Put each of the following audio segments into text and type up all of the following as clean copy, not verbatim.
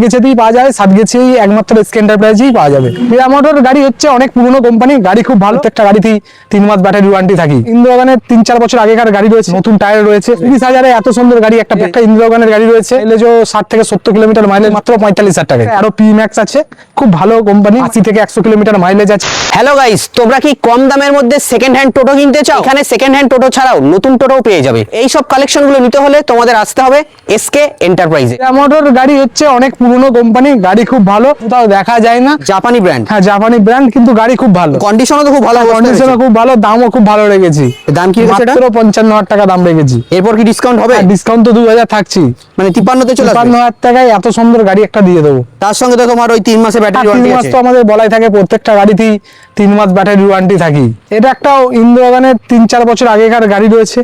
গেছেতেই পাওয়া যায়, সাত গেছেই একমাত্র এসকে এন্টারপ্রাইজেই পাওয়া যাবে। প্রিয়া মোটর গাড়ি হচ্ছে অনেক পুরনো কোম্পানি, গাড়ি খুব ভালো, একটা গাড়িতেই 3 মাস ব্যাটারি ওয়ারেন্টি থাকি। ইন্দ্রগানের 3-4 বছর আগেকার গাড়ি রয়েছে, নতুন টায়ার রয়েছে। 30,000-এ এত সুন্দর গাড়ি একটা ইন্দ্রগানের গাড়ি রয়েছে, মাইলেজও 60 থেকে 70 কিলোমিটার মাইলেজ মাত্র 45,000 টাকায়। আরো পি ম্যাক্স আছে, খুব ভালো কোম্পানি, 80 থেকে 100 কিলোমিটার মাইলেজ আছে। হ্যালো গাইস, তোমরা কি কম দামের মধ্যে সেকেন্ড হ্যান্ড টোটো কিনতে চাও? এখানে সেকেন্ড হ্যান্ড টোটো ছাড়াও নতুন টোটোও পেয়ে যাবে। এই সব কালেকশন গুলো নিতে হলে তোমাদের আসতে হবে এসকে এন্টারপ্রাইজে। প্রিয়া মোটর গাড়ি হচ্ছে অনেক পুরনো কোম্পানি, গাড়ি খুব ভালো, কোথাও দেখা যায় না, জাপানি ব্র্যান্ড। হ্যাঁ জাপানি ব্র্যান্ড, কিন্তু গাড়ি খুব ভালো, কন্ডিশনও তো খুব ভালো, কন্ডিশনও খুব ভালো, দামও খুব ভালো রেখেছি। দাম কি রেখেছে এটা? মাত্র 55,000 টাকা দাম রেখেছি। এরপর কি ডিসকাউন্ট হবে? ডিসকাউন্ট তো 2,000 থাকছি, মানে 53 তে চলে আসবে। 55,000 টাকায় এত সুন্দর গাড়ি একটা দিয়ে দেবো। তার সঙ্গে তো তোমার ওই 3 মাসের ব্যাটারি 3 ওয়ারেন্টি মাস আছে। তো আমাদের বলাই থাকে, প্রত্যেকটা গাড়িতেই 3 মাস ব্যাটারি ওয়ারেন্টি থাকি। এটা একটা ইন্দ্রগানের 3-4 বছর আগেকার গাড়ি রয়েছে,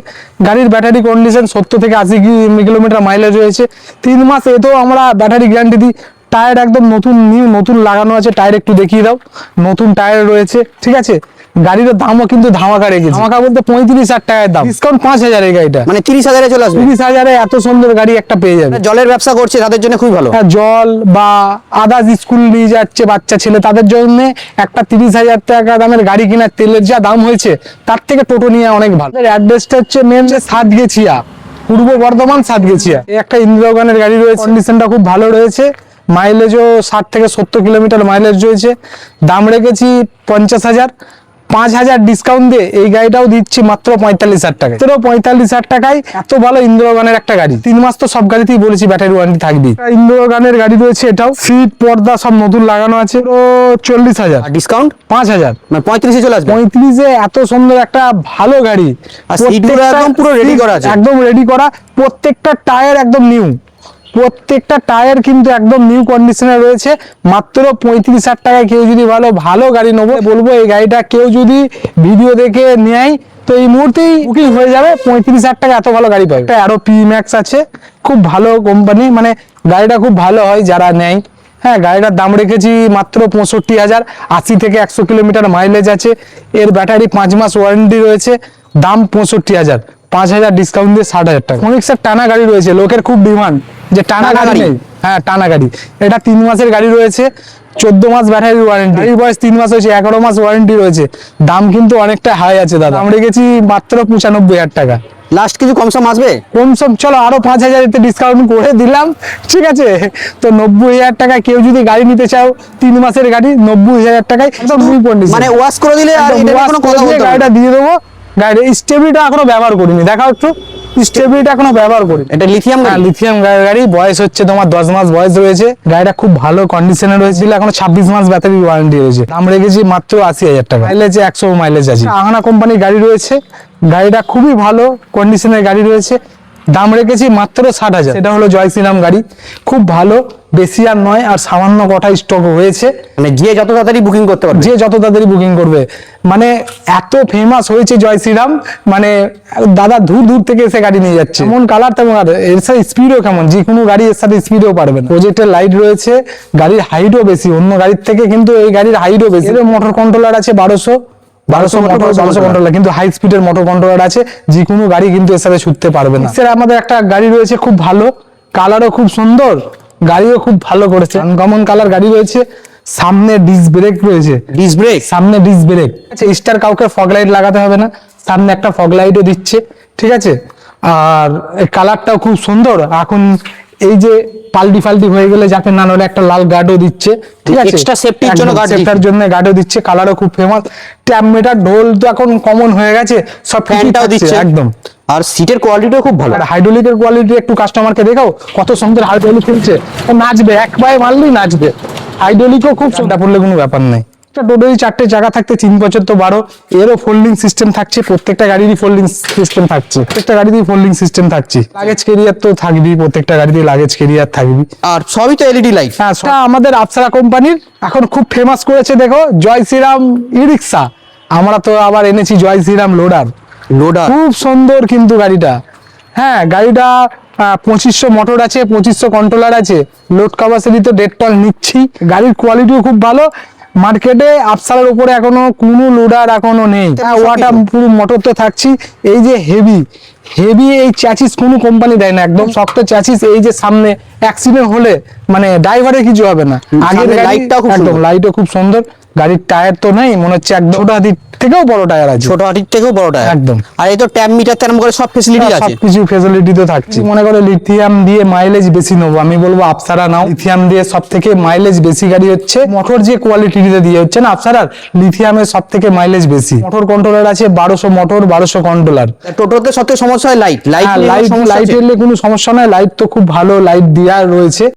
গাড়ির ব্যাটারি কন্ডিশন 70 থেকে 80 কিলোমিটার মাইলেজ রয়েছে। 3 মাস এতেও আমরা ব্যাটারি গ্যারান্টি দিই। টায়ার একদম নতুন, নিউ নতুন লাগানো আছে, টায়ার একটু দেখিয়ে দাও, নতুন টায়ার রয়েছে, ঠিক আছে। গাড়ির দামও কিন্তু ধামাকা রেখেছে, ধামাকা বলতে 35,000 টাকার দাম, ডিসকাউন্ট 5,000 এই গাড়িটা, মানে 30,000-এ চলে আসবে। 30,000-এ এত সুন্দর গাড়ি একটা পেয়ে যাবে। জলের ব্যবসা করছে তাদের জন্য খুবই ভালো। হ্যাঁ, জল বা আদার্স স্কুল নিয়ে যাচ্ছে বাচ্চা ছেলে, তাদের জন্য একটা 30,000 টাকা দামের গাড়ি কেনার তেলের যা দাম হয়েছে তার থেকে টোটো নিয়ে অনেক ভালো। অ্যাড্রেসটা হচ্ছে মেন সাতগেছিয়া, পূর্ব বর্ধমান সাতগেছিয়া। এই একটা ইন্দ্রগানের গাড়ি রয়েছে, কন্ডিশনটা খুব ভালো রয়েছে, মাইলেজও 60 থেকে 70 কিলোমিটার মাইলেজ রয়েছে। দাম রেখেছি 50,000, 5,000 ডিসকাউন্ট দিয়ে এই গাড়িটাও দিচ্ছি মাত্র 45,000 টাকায়। 45,000 টাকায় এত ভালো ইন্দ্রগানের একটা গাড়ি। 3 মাস তো সব গাড়িতেই বলেছি ব্যাটারি ওয়ারেন্টি থাকবে। ইন্দ্রগানের গাড়ি রয়েছে, এটাও সিট পর্দা সব নতুন লাগানো আছে। 40,000 আর ডিসকাউন্ট 5,000, মানে 35-এ চলে আসবে। 35-এ এত সুন্দর একটা ভালো গাড়ি, আর সিটগুলো একদম পুরো রেডি করা আছে, একদম রেডি করা, প্রত্যেকটা টায়ার একদম নিউ, প্রত্যেকটা টায়ার কিন্তু একদম নিউ কন্ডিশনে রয়েছে। মাত্র 35,000 টাকায় কেউ যদি ভালো গাড়ি নেবো, বলবো এই গাড়িটা কেউ যদি ভিডিও দেখে নেয় তো এই মুহূর্তেই বুকিং হয়ে যাবে। 35,000 টাকা এত ভালো গাড়ি পাবে। আরো পি ম্যাক্স আছে, খুব ভালো কোম্পানি, মানে গাড়িটা খুব ভালো হয় যারা নেয়। হ্যাঁ, গাড়িটার দাম রেখেছি মাত্র 65,000, 80 থেকে 100 কিলোমিটার মাইলেজ আছে, এর ব্যাটারি 5 মাস ওয়ারেন্টি রয়েছে। দাম 65,000, 5,000 ডিসকাউন্ট দিয়ে 60,000 টাকা। ফোনিক্সের টানা গাড়ি রয়েছে, লোকের খুব ডিমান্ড যে টানা গাড়ি নেই। হ্যাঁ, টানা গাড়ি, এটা 3 মাসের গাড়ি রয়েছে, 14 মাস ব্যাটারি ওয়ারেন্টি, গাড়ির বয়স 3 মাস হয়েছে, 11 মাস ওয়ারেন্টি রয়েছে। দাম কিন্তু অনেকটা হাই আছে দাদা, দাম রেখেছি মাত্র 95,000 টাকা। লাস্ট কিছু কম সম আসবে? কম সম চলো আরো 5,000 এতে ডিসকাউন্ট করে দিলাম, ঠিক আছে। তো 90,000 টাকা কেউ যদি গাড়ি নিতে চাও, 3 মাসের গাড়ি 90,000 টাকায় একদম ফুল কন্ডিশন, মানে ওয়াশ করে দিলে আর এটা কোনো কথা বলতে হবে না। গাড়িটা দিয়ে দেবো। গাড়ির স্টেবিলিটা এখনো ব্যবহার করিনি, দেখাও একটু স্টেবিলিটা এখনো ব্যবহার করি। এটা লিথিয়াম গাড়ি? লিথিয়াম গাড়ি, বয়স হচ্ছে তোমার 10 মাস বয়স রয়েছে। গাড়িটা খুব ভালো কন্ডিশনে রয়েছে, এখনো 26 মাস ব্যাটারি ওয়ারেন্টি রয়েছে। দাম রেখেছি মাত্র 80,000 টাকা, মাইলেজ 100 মাইলেজ আছে। আহানা কোম্পানির গাড়ি রয়েছে, গাড়িটা খুবই ভালো কন্ডিশনের গাড়ি রয়েছে। দাম রেখেছি মাত্র 60,000। এটা হলো জয় শ্রীরাম গাড়ি, খুব ভালো, বেশি আর নয়, আর সামান্য কটা স্টক হয়েছে। মানে যে যত তাড়াতাড়ি বুকিং করতে পারবে, যে যত তাড়াতাড়ি বুকিং করবে, মানে এত ফেমাস হয়েছে জয় শ্রীরাম, মানে দাদা দূর দূর থেকে এসে গাড়ি নিয়ে যাচ্ছে। এমন কালার তেমন, আর এর সাথে স্পিডও কেমন, যে কোনো গাড়ি এর সাথে স্পিডও পারবেন। প্রজেক্টের লাইট রয়েছে, গাড়ির হাইটও বেশি অন্য গাড়ির থেকে, কিন্তু এই গাড়ির হাইটও বেশি। এর মোটর কন্ট্রোলার আছে 1200 কন্ট্রোলার, কিন্তু হাই স্পিডের মোটর কন্ট্রোলার আছে, যে কোনো গাড়ি কিন্তু এর সাথে ছুটতে পারবে না। আমাদের একটা গাড়ি রয়েছে খুব ভালো, কালারও খুব সুন্দর, গাড়িও খুব ভালো করেছে, আনকমন কালার গাড়ি রয়েছে। সামনে ডিস্ক ব্রেক রয়েছে, ডিস্ক ব্রেক, সামনে ডিস্ক ব্রেক আছে। স্টার কাউকে ফগ লাইট লাগাতে হবে না, সামনে একটা ফগ লাইটও দিচ্ছে, ঠিক আছে। আর কালারটাও খুব সুন্দর। এখন এই যে পাল্টি ফাল্টি হয়ে গেলে যাতে না হলে একটা লাল গার্ডও দিচ্ছে, ঠিক আছে, এক্সট্রা সেফটির জন্য সেফটির জন্য গার্ডও দিচ্ছে। কালারও খুব ফেমাস। ট্যাপ মিটার, ঢোল তো এখন কমন হয়ে গেছে, সব ফ্যানটাও দিচ্ছে একদম। আর সিটের কোয়ালিটিও খুব ভালো। আর হাইড্রোলিকের কোয়ালিটি একটু কাস্টমারকে দেখাও, কত সুন্দর হাইড্রোলিক খেলছে, নাচবে, এক পায়ে মারলেই নাচবে। হাইড্রোলিকও খুব সুন্দর, পড়লে কোনো ব্যাপার নেই। টোটোই 4টে চাকা থাকতে 3 বছর তো 12, এরও ফোল্ডিং সিস্টেম থাকছে, প্রত্যেকটা গাড়িরই ফোল্ডিং সিস্টেম থাকছে, প্রত্যেকটা গাড়িতেই ফোল্ডিং সিস্টেম থাকছে। লাগেজ ক্যারিয়ার তো থাকবেই, প্রত্যেকটা গাড়িতেই লাগেজ ক্যারিয়ার থাকবে। আর সবই তো এলইডি লাইট। হ্যাঁ, আমাদের আপসারা কোম্পানির এখন খুব ফেমাস করেছে, দেখো জয় শ্রীরাম ই রিক্সা। আমরা তো আবার এনেছি জয় শ্রীরাম লোডার, খুব সুন্দর কিন্তু গাড়িটা। হ্যাঁ, গাড়িটা 2500 মোটর আছে, 2500 কন্ট্রোলার আছে, লোড ক্যাপাসিটি তো 1.5 টন নিচ্ছি। গাড়ির কোয়ালিটিও খুব ভালো। মার্কেটে আপসালার উপরে এখনো কোনো লোডার এখনো নেই। ওয়াটা পুরো মোটর তো থাকছি। এই যে হেভি হেভি এই চ্যাচিস কোনো কোম্পানি দেয় না, একদম শক্ত চ্যাচিস। এই যে সামনে অ্যাক্সিডেন্ট হলে মানে ড্রাইভারের কিছু হবে না। আগের সামনে লাইটটাও খুব একদম, সুন্দর। লাইটও খুব সুন্দর। গাড়ির টায়ার তো নেই, মনে হচ্ছে একদম ছোট হাতির থেকেও বড় টায়ার আছে। ছোট হাতির থেকেও বড় টায়ার একদম। আর এই তো ট্যাব মিটার তেমন করে সব ফেসিলিটি আছে। সবকিছু ফেসিলিটি তো থাকছে। মনে করো লিথিয়াম দিয়ে মাইলেজ বেশি নেবো, আমি বলবো আপসারা নাও। লিথিয়াম দিয়ে সব থেকে মাইলেজ বেশি গাড়ি হচ্ছে। মোটর যে কোয়ালিটিতে দিয়ে হচ্ছে না আপসারার, লিথিয়ামের সব থেকে মাইলেজ বেশি। মোটর কন্ট্রোলার আছে 1200 মোটর, 1200 কন্ট্রোলার। টোটোতে সবথেকে সমস্যা হয় লাইট লাইট এলে কোনো সমস্যা নাই, লাইট তো খুব ভালো লাইট দেওয়া রয়েছে।